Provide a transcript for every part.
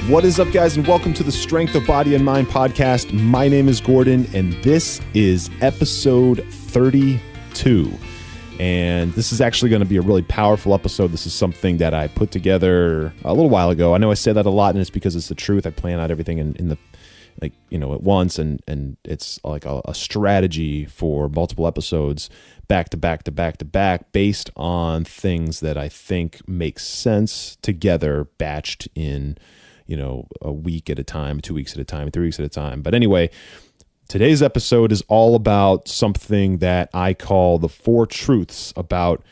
What is up, guys, and welcome to the Strength of Body and Mind podcast. My name is Gordon, and this is episode 32. And this is actually going to be a really powerful episode. This is something that I put together a little while ago. I know I say that a lot, and it's because it's the truth. I plan out everything in the at once, and it's like a strategy for multiple episodes back to back to back to back based on things that I think make sense together, batched in a week at a time, 2 weeks at a time, 3 weeks at a time. But anyway, today's episode is all about something that I call the 4 truths about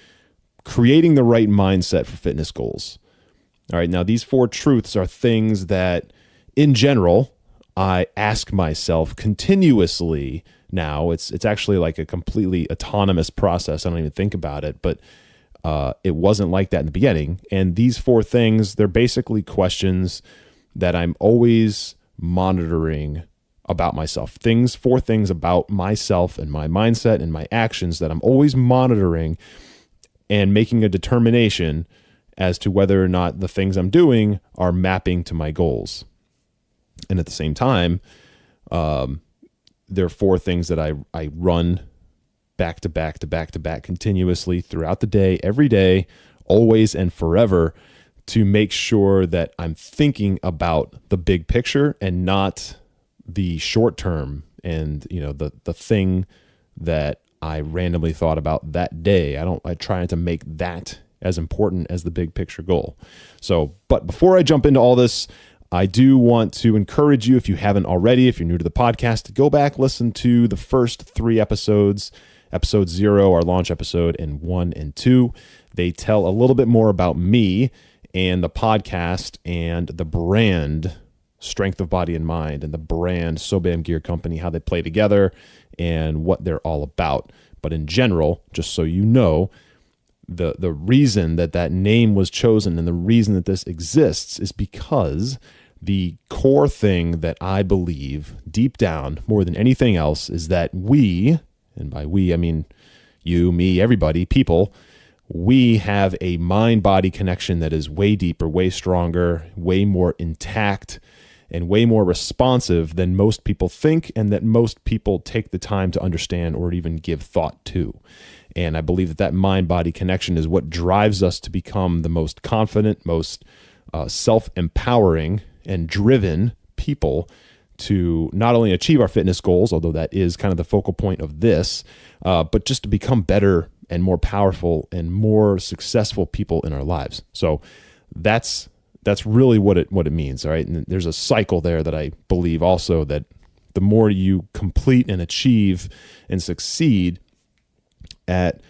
creating the right mindset for fitness goals. All right. Now, these 4 truths are things that in general, I ask myself continuously now. It's actually like a completely autonomous process. I don't even think about it, but it wasn't like that in the beginning. And these 4 things, they're basically questions that I'm always monitoring about myself. 4 things about myself and my mindset and my actions that I'm always monitoring and making a determination as to whether or not the things I'm doing are mapping to my goals. And at the same time, there are 4 things that I run back to back to back to back continuously throughout the day, every day, always and forever, to make sure that I'm thinking about the big picture and not the short term and the thing that I randomly thought about that day. I try to make that as important as the big picture goal. But before I jump into all this, I do want to encourage you, if you haven't already, if you're new to the podcast, to go back, listen to the first 3 episodes, episode 0, our launch episode, and 1 and 2. They tell a little bit more about me and the podcast and the brand Strength of Body and Mind and the brand Sobam Gear Company, how they play together and what they're all about. But in general, just so you know, the reason that name was chosen and the reason that this exists is because the core thing that I believe deep down more than anything else is that we, and by we I mean you, me, everybody, people, we have a mind-body connection that is way deeper, way stronger, way more intact, and way more responsive than most people think, and that most people take the time to understand or even give thought to. And I believe that mind-body connection is what drives us to become the most confident, most self-empowering and driven people to not only achieve our fitness goals, although that is kind of the focal point of this, but just to become better and more powerful and more successful people in our lives. So that's really what it means. All right. And there's a cycle there that I believe also that the more you complete and achieve and succeed at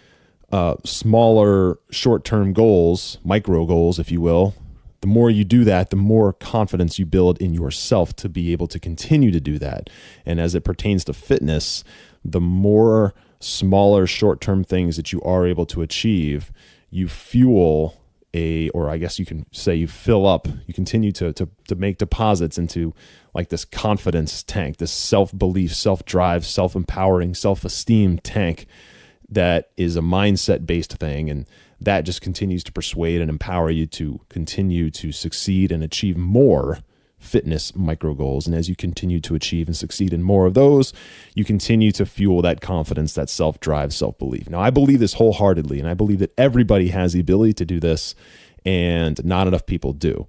smaller short-term goals, micro goals, if you will, the more you do that, the more confidence you build in yourself to be able to continue to do that. And as it pertains to fitness, the more smaller short-term things that you are able to achieve, you fuel or I guess you can say you fill up, you continue to make deposits into like this confidence tank, this self-belief, self-drive, self-empowering, self-esteem tank that is a mindset-based thing. And that just continues to persuade and empower you to continue to succeed and achieve more fitness micro goals. And as you continue to achieve and succeed in more of those, you continue to fuel that confidence, that self-drive, self-belief. Now, I believe this wholeheartedly, and I believe that everybody has the ability to do this, and not enough people do.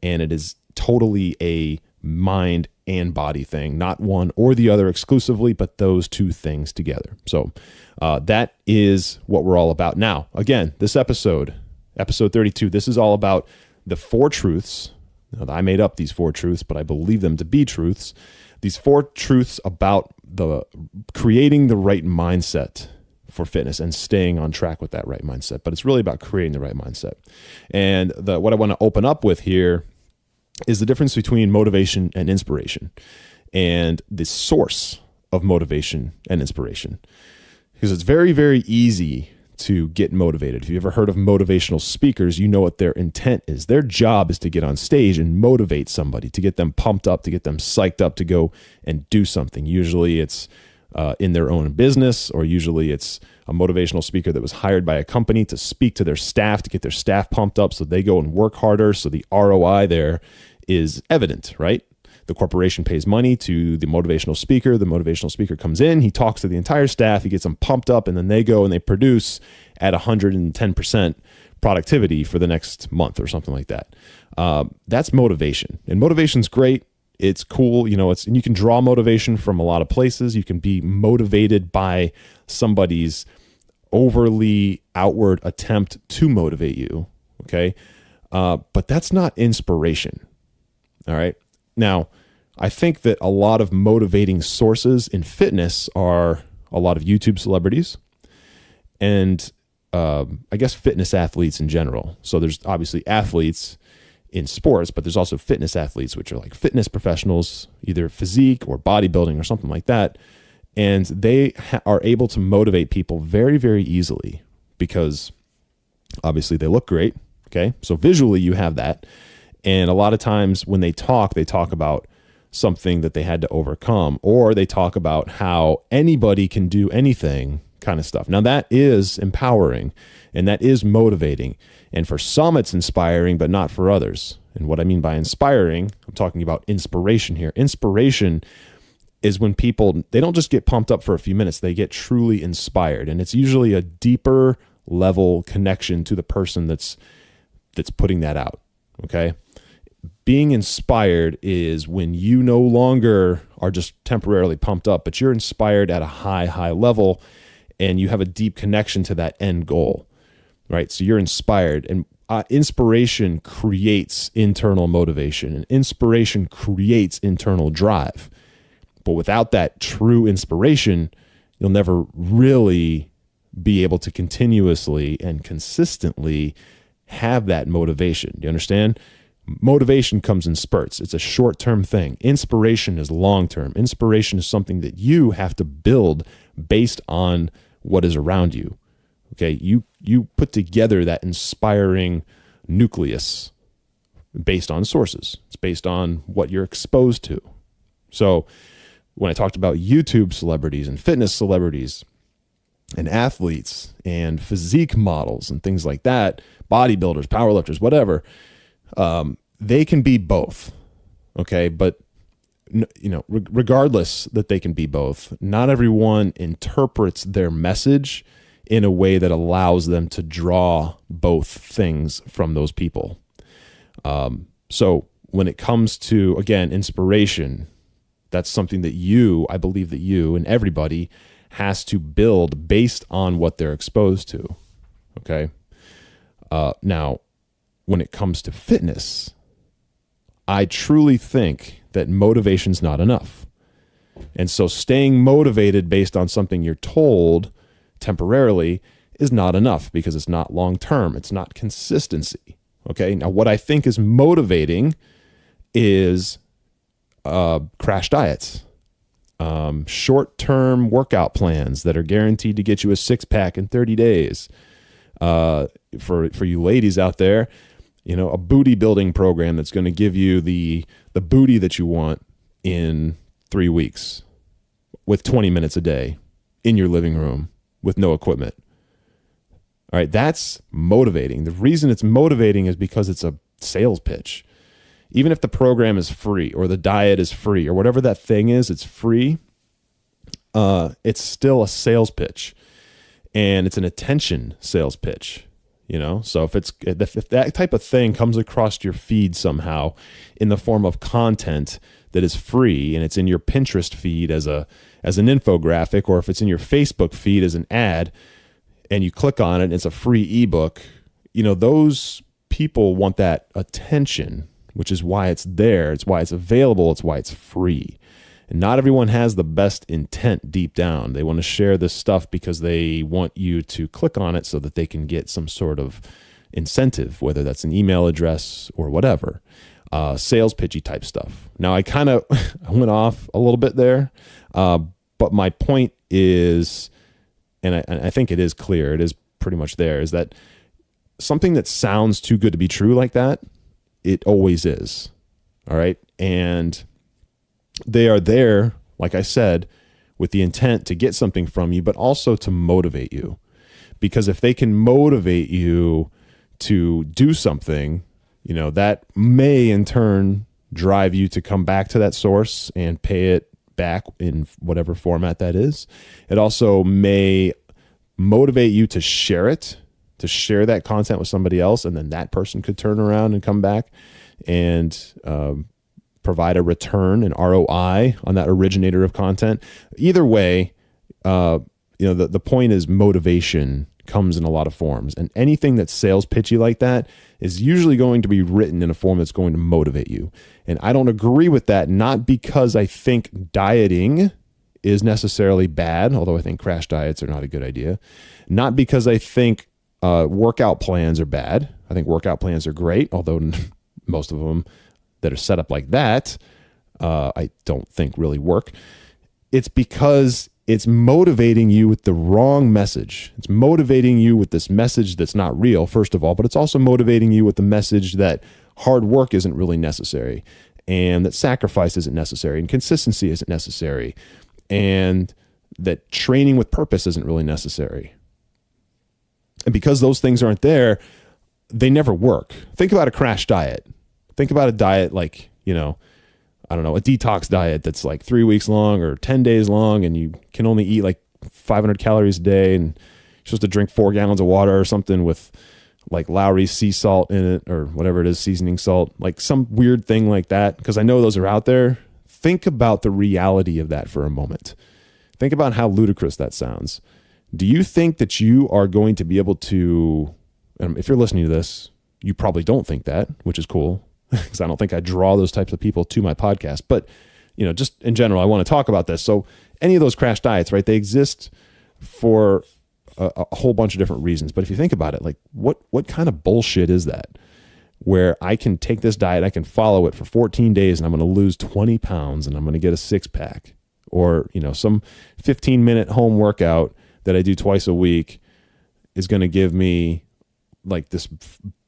And it is totally a mind and body thing, not one or the other exclusively, but those 2 things together. So that is what we're all about. Now, again, this episode 32, this is all about the 4 truths. Now, I made up these 4 truths, but I believe them to be truths. These 4 truths about creating the right mindset for fitness and staying on track with that right mindset. But it's really about creating the right mindset. And what I want to open up with here is the difference between motivation and inspiration, and the source of motivation and inspiration. Because it's very, very easy to get motivated. If you've ever heard of motivational speakers, you know what their intent is. Their job is to get on stage and motivate somebody, to get them pumped up, to get them psyched up to go and do something. Usually it's in their own business, or usually it's a motivational speaker that was hired by a company to speak to their staff, to get their staff pumped up so they go and work harder. So the ROI there is evident, right? The corporation pays money to the motivational speaker. The motivational speaker comes in, he talks to the entire staff, he gets them pumped up, and then they go and they produce at 110% productivity for the next month or something like that. That's motivation. And motivation's great. It's cool. And you can draw motivation from a lot of places. You can be motivated by somebody's overly outward attempt to motivate you. Okay. But that's not inspiration. All right. Now, I think that a lot of motivating sources in fitness are a lot of YouTube celebrities and I guess fitness athletes in general. So there's obviously athletes in sports, but there's also fitness athletes, which are like fitness professionals, either physique or bodybuilding or something like that. And they are able to motivate people very, very easily because obviously they look great. Okay. So visually you have that. And a lot of times when they talk about something that they had to overcome, or they talk about how anybody can do anything kind of stuff. Now that is empowering and that is motivating. And for some it's inspiring, but not for others. And what I mean by inspiring, I'm talking about inspiration here. Inspiration is when people, they don't just get pumped up for a few minutes, they get truly inspired. And it's usually a deeper level connection to the person that's putting that out. Okay. Being inspired is when you no longer are just temporarily pumped up, but you're inspired at a high level and you have a deep connection to that end goal, right? So you're inspired, and inspiration creates internal motivation, and inspiration creates internal drive. But without that true inspiration, you'll never really be able to continuously and consistently have that motivation. Do you understand? Motivation comes in spurts. It's a short-term thing. Inspiration is long-term. Inspiration is something that you have to build based on what is around you. Okay, you put together that inspiring nucleus based on sources. It's based on what you're exposed to. So when I talked about YouTube celebrities and fitness celebrities and athletes and physique models and things like that, bodybuilders, powerlifters, whatever, they can be both. Okay. But regardless that they can be both, not everyone interprets their message in a way that allows them to draw both things from those people. So when it comes to, again, inspiration, that's something that I believe that you and everybody has to build based on what they're exposed to. Okay. Now, when it comes to fitness, I truly think that motivation's not enough. And so staying motivated based on something you're told temporarily is not enough because it's not long-term. It's not consistency. Okay. Now, what I think is motivating is crash diets, short-term workout plans that are guaranteed to get you a 6-pack in 30 days. For you ladies out there, a booty building program that's going to give you the booty that you want in 3 weeks with 20 minutes a day in your living room with no equipment. All right, that's motivating. The reason it's motivating is because it's a sales pitch. Even if the program is free or the diet is free or whatever that thing is, it's free. It's still a sales pitch, and it's an attention sales pitch. So if that type of thing comes across your feed somehow in the form of content that is free, and it's in your Pinterest feed as an infographic, or if it's in your Facebook feed as an ad, and you click on it and it's a free ebook, those people want that attention, which is why it's there. It's why it's available. It's why it's free. And not everyone has the best intent deep down. They want to share this stuff because they want you to click on it so that they can get some sort of incentive, whether that's an email address or whatever, sales pitchy type stuff. Now, I kind of went off a little bit there, but my point is, and I think it is clear, it is pretty much there, is that something that sounds too good to be true like that, it always is. All right. And they are there, like I said, with the intent to get something from you, but also to motivate you. Because if they can motivate you to do something, that may in turn drive you to come back to that source and pay it back in whatever format that is. It also may motivate you to share it, to share that content with somebody else, and then that person could turn around and come back and provide a return, an ROI on that originator of content. Either way, the point is motivation comes in a lot of forms, and anything that's sales pitchy like that is usually going to be written in a form that's going to motivate you. And I don't agree with that, not because I think dieting is necessarily bad, although I think crash diets are not a good idea. Not because I think workout plans are bad. I think workout plans are great, although most of them that are set up like that, I don't think really work. It's because it's motivating you with the wrong message. It's motivating you with this message that's not real, first of all, but it's also motivating you with the message that hard work isn't really necessary, and that sacrifice isn't necessary, and consistency isn't necessary, and that training with purpose isn't really necessary. And because those things aren't there, they never work. Think about a crash diet. Think about a diet like, a detox diet that's like 3 weeks long or 10 days long, and you can only eat like 500 calories a day, and you're supposed to drink 4 gallons of water or something with like Lowry's sea salt in it, or whatever it is, seasoning salt, like some weird thing like that. Because I know those are out there. Think about the reality of that for a moment. Think about how ludicrous that sounds. Do you think that you are going to be able to, if you're listening to this, you probably don't think that, which is cool, because I don't think I draw those types of people to my podcast. But, just in general, I want to talk about this. So any of those crash diets, right, they exist for a whole bunch of different reasons. But if you think about it, like what kind of bullshit is that? Where I can take this diet, I can follow it for 14 days, and I'm going to lose 20 pounds, and I'm going to get a 6-pack. Or, some 15-minute home workout that I do twice a week is going to give me like this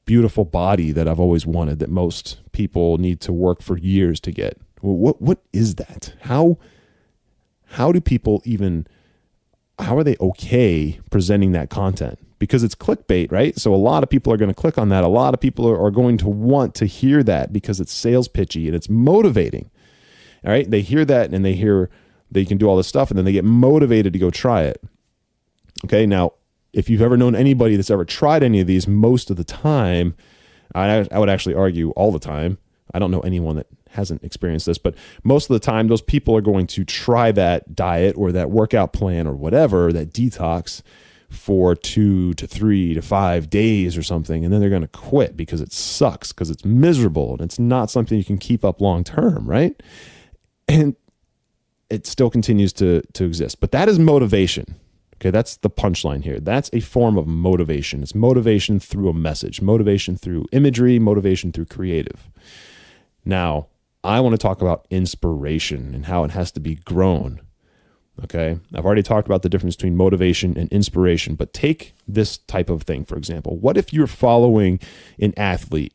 beautiful body that I've always wanted, that most people need to work for years to get. What is that? How do people even, how are they okay presenting that content? Because it's clickbait, right? So a lot of people are going to click on that. A lot of people are going to want to hear that because it's sales pitchy and it's motivating. All right. They hear that and they hear they can do all this stuff, and then they get motivated to go try it. Okay. Now, if you've ever known anybody that's ever tried any of these, most of the time, I would actually argue all the time, I don't know anyone that hasn't experienced this, but most of the time, those people are going to try that diet or that workout plan or whatever, that detox, for 2 to 3 to 5 days or something. And then they're going to quit because it sucks, because it's miserable, and it's not something you can keep up long term, right? And it still continues to exist. But that is motivation. Okay, that's the punchline here. That's a form of motivation. It's motivation through a message, motivation through imagery, motivation through creative. Now, I want to talk about inspiration and how it has to be grown. Okay, I've already talked about the difference between motivation and inspiration, but take this type of thing, for example. What if you're following an athlete?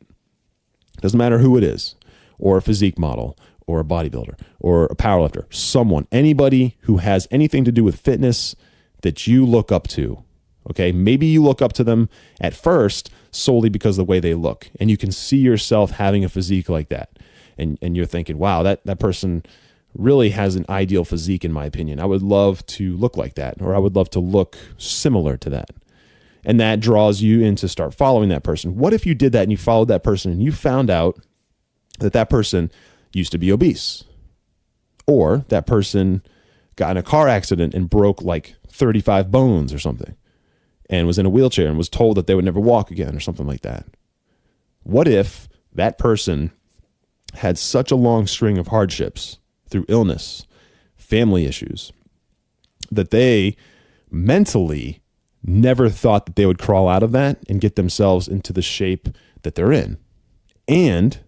Doesn't matter who it is, or a physique model, or a bodybuilder, or a powerlifter, anybody who has anything to do with fitness that you look up to. Okay, maybe you look up to them at first solely because of the way they look, and you can see yourself having a physique like that, and you're thinking, wow, that person really has an ideal physique, in my opinion. I would love to look like that, or I would love to look similar to that. And that draws you in to start following that person. What if you did that and you followed that person and you found out that person used to be obese, or that person got in a car accident and broke like 35 bones or something, and was in a wheelchair and was told that they would never walk again or something like that? What if that person had such a long string of hardships through illness, family issues, that they mentally never thought that they would crawl out of that and get themselves into the shape that they're in? And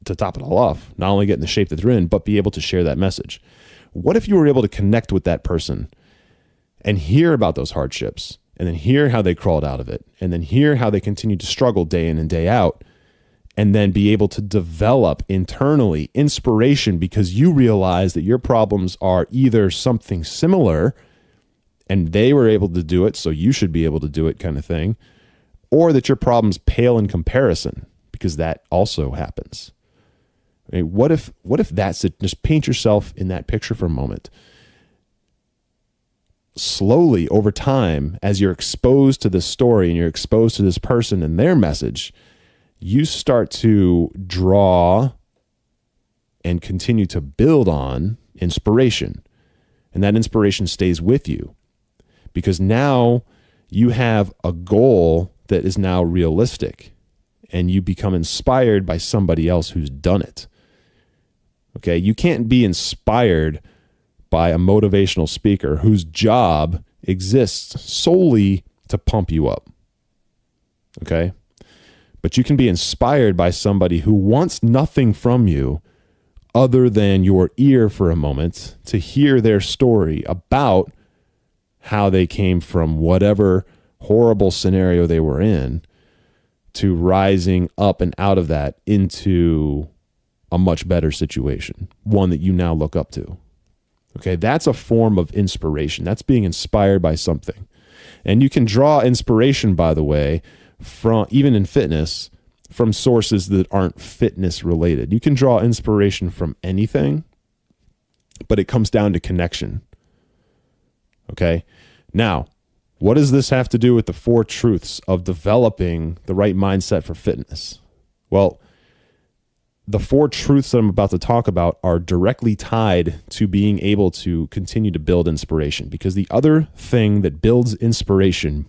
to top it all off, not only get in the shape that they're in, but be able to share that message. What if you were able to connect with that person and hear about those hardships, and then hear how they crawled out of it, and then hear how they continued to struggle day in and day out, and then be able to develop internally inspiration because you realize that your problems are either something similar and they were able to do it, so you should be able to do it, kind of thing, or that your problems pale in comparison, because that also happens. Right? What if that's it? Just paint yourself in that picture for a moment. Slowly over time, as you're exposed to this story and you're exposed to this person and their message, you start to draw and continue to build on inspiration. And that inspiration stays with you because now you have a goal that is now realistic and you become inspired by somebody else who's done it. Okay, you can't be inspired by a motivational speaker whose job exists solely to pump you up. Okay? But you can be inspired by somebody who wants nothing from you other than your ear for a moment to hear their story about how they came from whatever horrible scenario they were in to rising up and out of that into a much better situation, one that you now look up to. Okay, that's a form of inspiration. That's being inspired by something. And you can draw inspiration, by the way, from even in fitness, from sources that aren't fitness related. You can draw inspiration from anything, but it comes down to connection. Okay? Now, what does this have to do with the 4 truths of developing the right mindset for fitness? Well, the 4 truths that I'm about to talk about are directly tied to being able to continue to build inspiration, because the other thing that builds inspiration,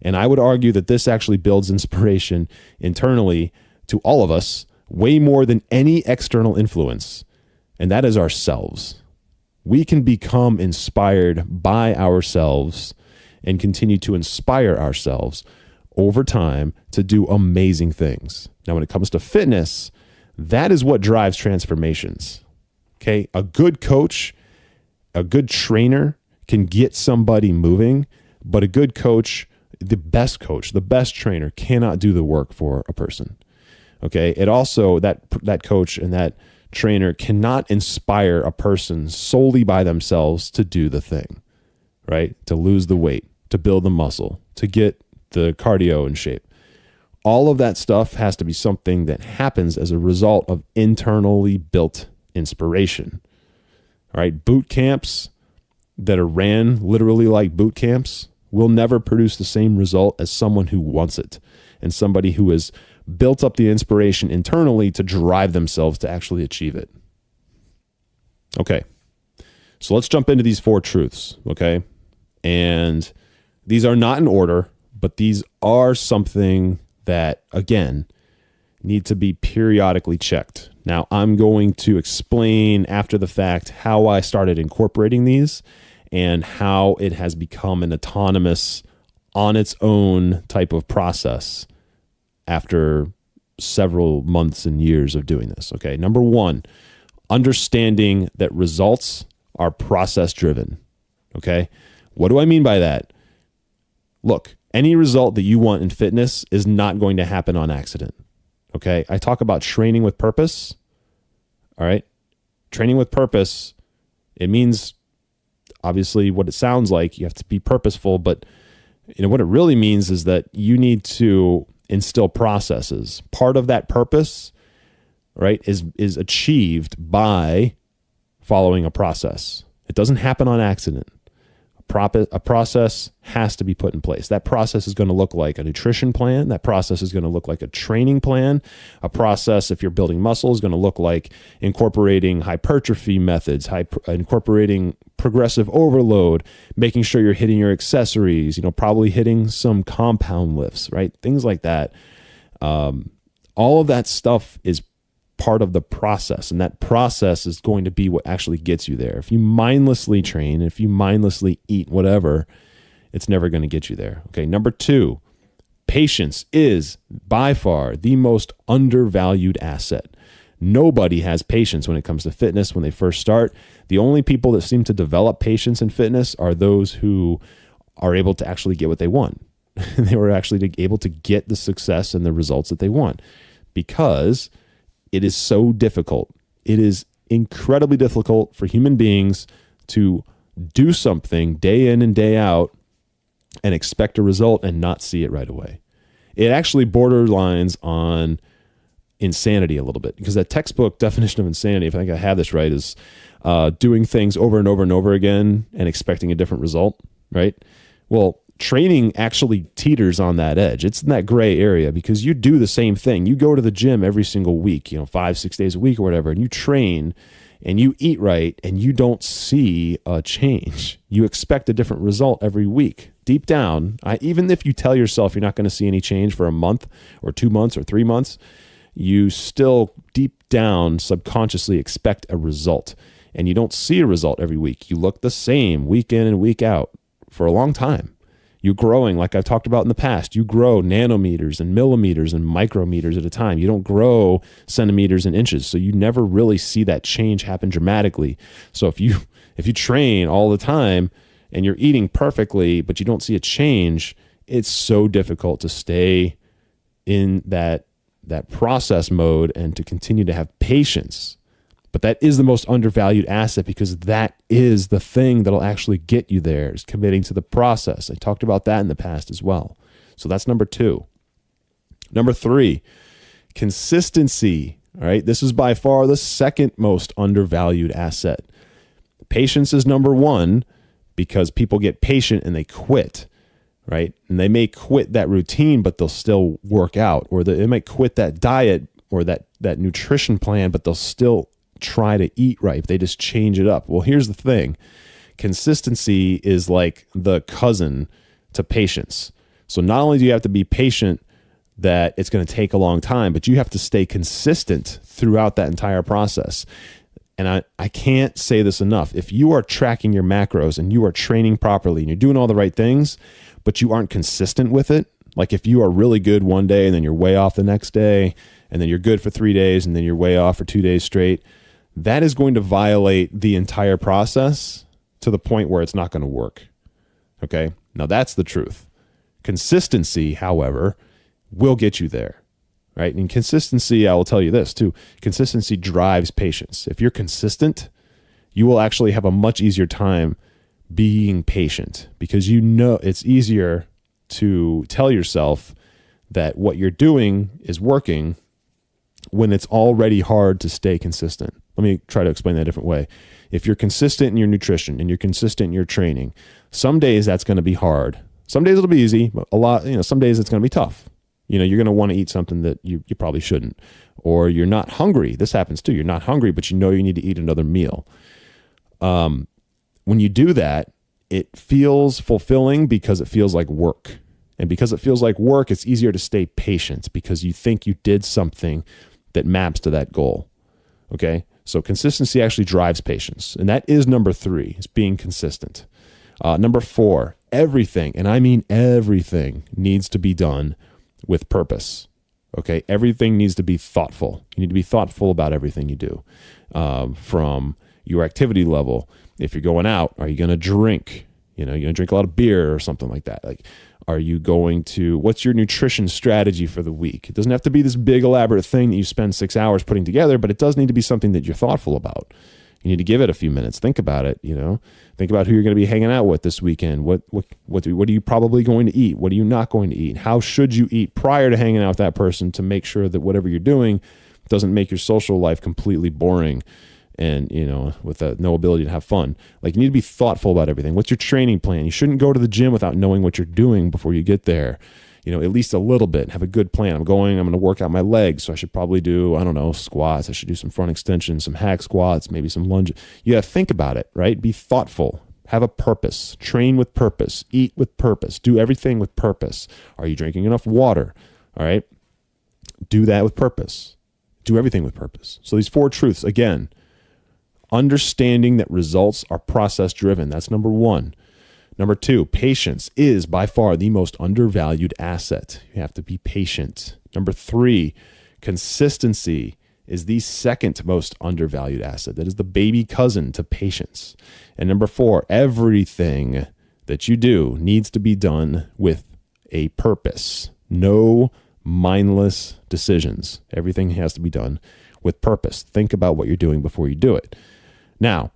and I would argue that this actually builds inspiration internally to all of us way more than any external influence, and that is ourselves. We can become inspired by ourselves and continue to inspire ourselves over time to do amazing things. Now, when it comes to fitness, that is what drives transformations. Okay. A good coach, a good trainer can get somebody moving, but a good coach, the best trainer cannot do the work for a person. Okay. It also, that coach and that trainer cannot inspire a person solely by themselves to do the thing, right? To lose the weight, to build the muscle, to get the cardio in shape. All of that stuff has to be something that happens as a result of internally built inspiration. All right, boot camps that are ran literally like boot camps will never produce the same result as someone who wants it and somebody who has built up the inspiration internally to drive themselves to actually achieve it. Okay, so let's jump into these 4 truths, okay? And these are not in order, but these are something that, again, need to be periodically checked. Now, I'm going to explain after the fact how I started incorporating these and how it has become an autonomous, on its own type of process after several months and years of doing this. Okay, number 1, understanding that results are process driven. Okay, what do I mean by that? Look, any result that you want in fitness is not going to happen on accident. Okay. I talk about training with purpose. All right. Training with purpose. It means obviously what it sounds like. You have to be purposeful, but what it really means is that you need to instill processes. Part of that purpose, right, is achieved by following a process. It doesn't happen on accident. A process has to be put in place. That process is going to look like a nutrition plan. That process is going to look like a training plan. A process, if you're building muscle, is going to look like incorporating hypertrophy methods, incorporating progressive overload, making sure you're hitting your accessories, probably hitting some compound lifts, right? Things like that. All of that stuff is part of the process, and that process is going to be what actually gets you there. If you mindlessly train, if you mindlessly eat whatever, it's never going to get you there. Okay, number 2, patience is by far the most undervalued asset. Nobody has patience when it comes to fitness when they first start. The only people that seem to develop patience in fitness are those who are able to actually get what they want. They were actually able to get the success and the results that they want, because it is so difficult. It is incredibly difficult for human beings to do something day in and day out and expect a result and not see it right away. It actually borderlines on insanity a little bit, because that textbook definition of insanity, if I think I have this right, is doing things over and over and over again and expecting a different result, right? Well, training actually teeters on that edge. It's in that gray area, because you do the same thing. You go to the gym every single week, 5-6 days a week or whatever, and you train and you eat right, and you don't see a change. You expect a different result every week. Deep down, even if you tell yourself you're not going to see any change for a month or 2 months or 3 months, you still deep down subconsciously expect a result, and you don't see a result every week. You look the same week in and week out for a long time. You're growing, like I've talked about in the past. You grow nanometers and millimeters and micrometers at a time. You don't grow centimeters and inches, so you never really see that change happen dramatically. So if you train all the time and you're eating perfectly, but you don't see a change, it's so difficult to stay in that process mode and to continue to have patience. But that is the most undervalued asset, because that is the thing that'll actually get you there, is committing to the process. I talked about that in the past as well. So that's number 2. Number 3, consistency. All right. This is by far the second most undervalued asset. Patience is number 1, because people get patient and they quit, right? And they may quit that routine, but they'll still work out, or they might quit that diet or that nutrition plan, but they'll still try to eat right. They just change it up. Well, here's the thing. Consistency is like the cousin to patience. So not only do you have to be patient that it's going to take a long time, but you have to stay consistent throughout that entire process. And I can't say this enough. If you are tracking your macros and you are training properly and you're doing all the right things, but you aren't consistent with it, like if you are really good one day and then you're way off the next day, and then you're good for 3 days and then you're way off for 2 days straight, that is going to violate the entire process to the point where it's not going to work. Okay? Now that's the truth. Consistency, however, will get you there, right? And consistency, I will tell you this too. Consistency drives patience. If you're consistent, you will actually have a much easier time being patient, because it's easier to tell yourself that what you're doing is working when it's already hard to stay consistent. Let me try to explain that a different way. If you're consistent in your nutrition and you're consistent in your training, some days that's going to be hard. Some days it'll be easy, but some days it's going to be tough. You're going to want to eat something that you probably shouldn't, or you're not hungry. This happens too. You're not hungry, but you need to eat another meal. When you do that, it feels fulfilling because it feels like work. And because it feels like work, it's easier to stay patient because you think you did something that maps to that goal. Okay? So consistency actually drives patience. And that is number 3, is being consistent. Number 4, everything, and I mean everything, needs to be done with purpose. Okay? Everything needs to be thoughtful. You need to be thoughtful about everything you do. From your activity level. If you're going out, are you going to drink? You're going to drink a lot of beer or something like that. What's your nutrition strategy for the week? It doesn't have to be this big elaborate thing that you spend 6 hours putting together, but it does need to be something that you're thoughtful about. You need to give it a few minutes. Think about it. Think about who you're going to be hanging out with this weekend. What are you probably going to eat? What are you not going to eat? How should you eat prior to hanging out with that person to make sure that whatever you're doing doesn't make your social life completely boring and, with no ability to have fun. You need to be thoughtful about everything. What's your training plan? You shouldn't go to the gym without knowing what you're doing before you get there. At least a little bit. Have a good plan. I'm going to work out my legs, so I should probably do, squats. I should do some front extensions, some hack squats, maybe some lunges. You got to think about it, right? Be thoughtful. Have a purpose. Train with purpose. Eat with purpose. Do everything with purpose. Are you drinking enough water? All right? Do that with purpose. Do everything with purpose. So these 4 truths, again, understanding that results are process driven. That's number 1. Number 2, patience is by far the most undervalued asset. You have to be patient. Number 3, consistency is the second most undervalued asset. That is the baby cousin to patience. And number 4, everything that you do needs to be done with a purpose. No mindless decisions. Everything has to be done with purpose. Think about what you're doing before you do it. Now,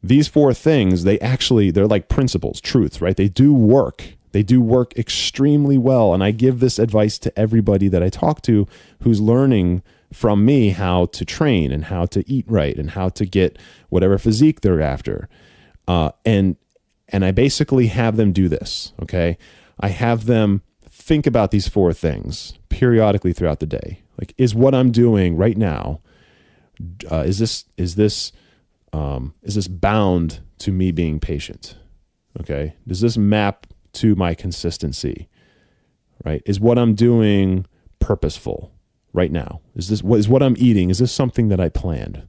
these 4 things, they're like principles, truths, right? They do work. They do work extremely well. And I give this advice to everybody that I talk to who's learning from me how to train and how to eat right and how to get whatever physique they're after. And I basically have them do this, okay? I have them think about these 4 things periodically throughout the day. Like, is what I'm doing right now, is this bound to me being patient? Okay. Does this map to my consistency? Right? Is what I'm doing purposeful right now? Is what I'm eating? Is this something that I planned?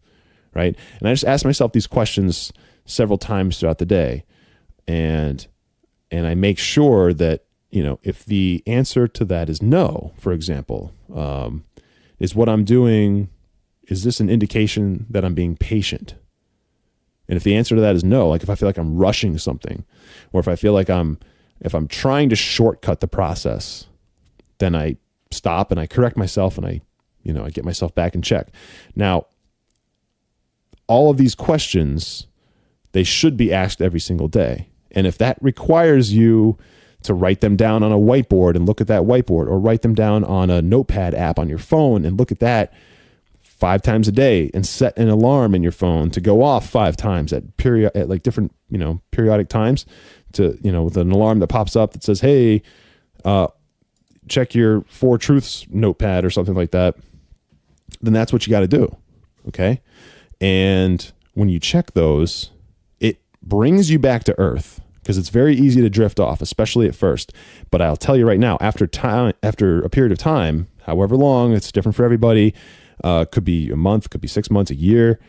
Right? And I just ask myself these questions several times throughout the day, and I make sure that, if the answer to that is no, for example, is what I'm doing, is this an indication that I'm being patient? And if the answer to that is no, like if I feel like I'm rushing something, or if I feel like if I'm trying to shortcut the process, then I stop and I correct myself and I get myself back in check. Now, all of these questions, they should be asked every single day. And if that requires you to write them down on a whiteboard and look at that whiteboard, or write them down on a notepad app on your phone and look at that 5 times a day, and set an alarm in your phone to go off 5 times at different, periodic times, to, with an alarm that pops up that says, hey, check your 4 truths notepad or something like that, then that's what you got to do. Okay. And when you check those, it brings you back to earth, because it's very easy to drift off, especially at first. But I'll tell you right now, after a period of time, however long, it's different for everybody. Could be a month, could be 6 months, a year.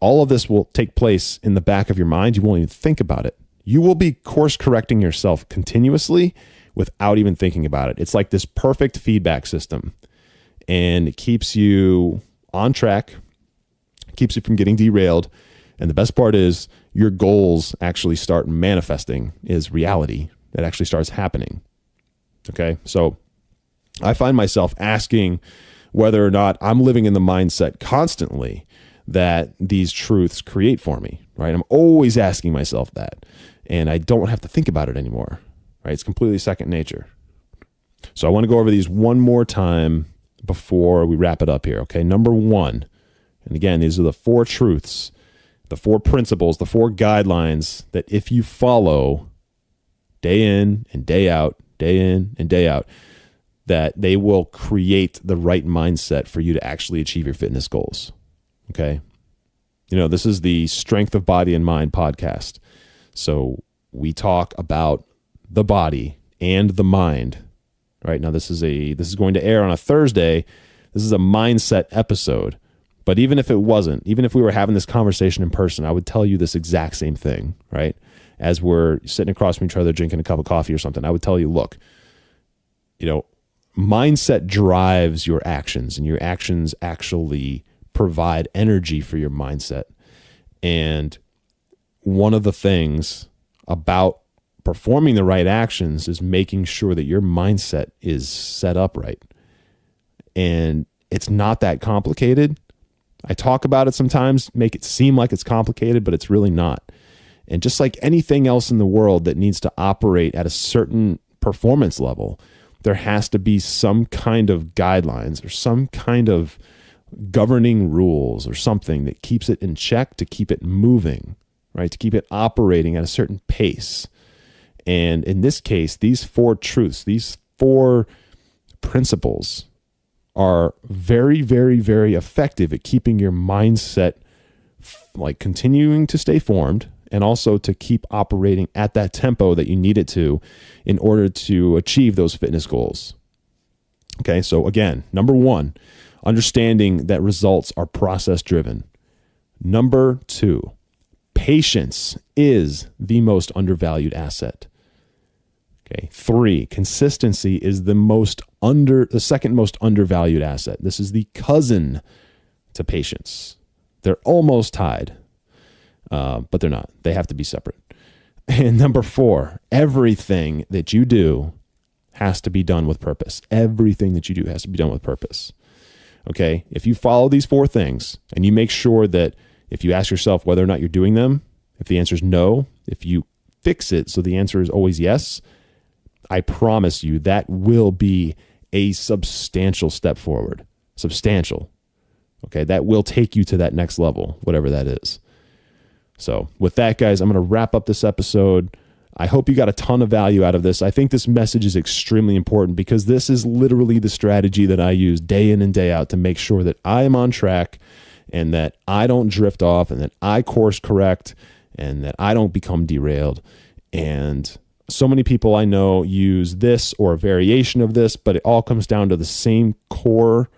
All of this will take place in the back of your mind. You won't even think about it. You will be course correcting yourself continuously without even thinking about it. It's like this perfect feedback system, and it keeps you on track, keeps you from getting derailed. And the best part is your goals actually start manifesting, is reality that actually starts happening. Okay. So I find myself asking whether or not I'm living in the mindset constantly that these truths create for me, right? I'm always asking myself that, and I don't have to think about it anymore, right? It's completely second nature. So I want to go over these one more time before we wrap it up here. Okay. Number 1, and again, these are the 4 truths, the 4 principles, the 4 guidelines that if you follow day in and day out, that they will create the right mindset for you to actually achieve your fitness goals. Okay. This is the Strength of Body and Mind podcast. So we talk about the body and the mind, right? Now this is going to air on a Thursday. This is a mindset episode. But even if it wasn't, even if we were having this conversation in person, I would tell you this exact same thing, right? As we're sitting across from each other drinking a cup of coffee or something, I would tell you, look, mindset drives your actions, and your actions actually provide energy for your mindset. And one of the things about performing the right actions is making sure that your mindset is set up right. And it's not that complicated. I talk about it sometimes, make it seem like it's complicated, but it's really not. And just like anything else in the world that needs to operate at a certain performance level, there has to be some kind of guidelines or some kind of governing rules or something that keeps it in check, to keep it moving, right? To keep it operating at a certain pace. And in this case, these 4 truths, these 4 principles are very, very, very effective at keeping your mindset continuing to stay formed, and also to keep operating at that tempo that you need it to in order to achieve those fitness goals. Okay, so again, number 1, understanding that results are process driven. Number 2, patience is the most undervalued asset. Okay, 3, consistency is the second most undervalued asset. This is the cousin to patience. They're almost tied, but they're not. They have to be separate. And number 4, everything that you do has to be done with purpose. Everything that you do has to be done with purpose. Okay, if you follow these 4 things, and you make sure that if you ask yourself whether or not you're doing them, if the answer is no, if you fix it so the answer is always yes, I promise you that will be a substantial step forward. Substantial. Okay, that will take you to that next level, whatever that is. So with that, guys, I'm going to wrap up this episode. I hope you got a ton of value out of this. I think this message is extremely important because this is literally the strategy that I use day in and day out to make sure that I am on track and that I don't drift off and that I course correct and that I don't become derailed. And so many people I know use this or a variation of this, but it all comes down to the same core,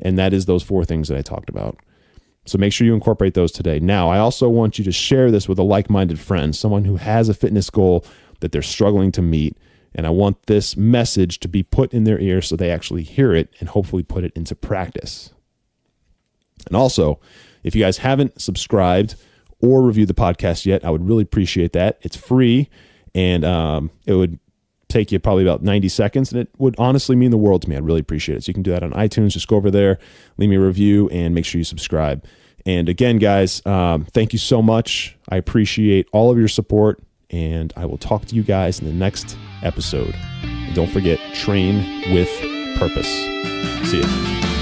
and that is those 4 things that I talked about. So make sure you incorporate those today. Now, I also want you to share this with a like-minded friend, someone who has a fitness goal that they're struggling to meet. And I want this message to be put in their ear so they actually hear it and hopefully put it into practice. And also, if you guys haven't subscribed or reviewed the podcast yet, I would really appreciate that. It's free, and it would take you probably about 90 seconds, and it would honestly mean the world to me. I'd really appreciate it. So you can do that on iTunes. Just go over there, leave me a review, and make sure you subscribe. And again, guys, thank you so much. I appreciate all of your support, and I will talk to you guys in the next episode. And don't forget, train with purpose. See you.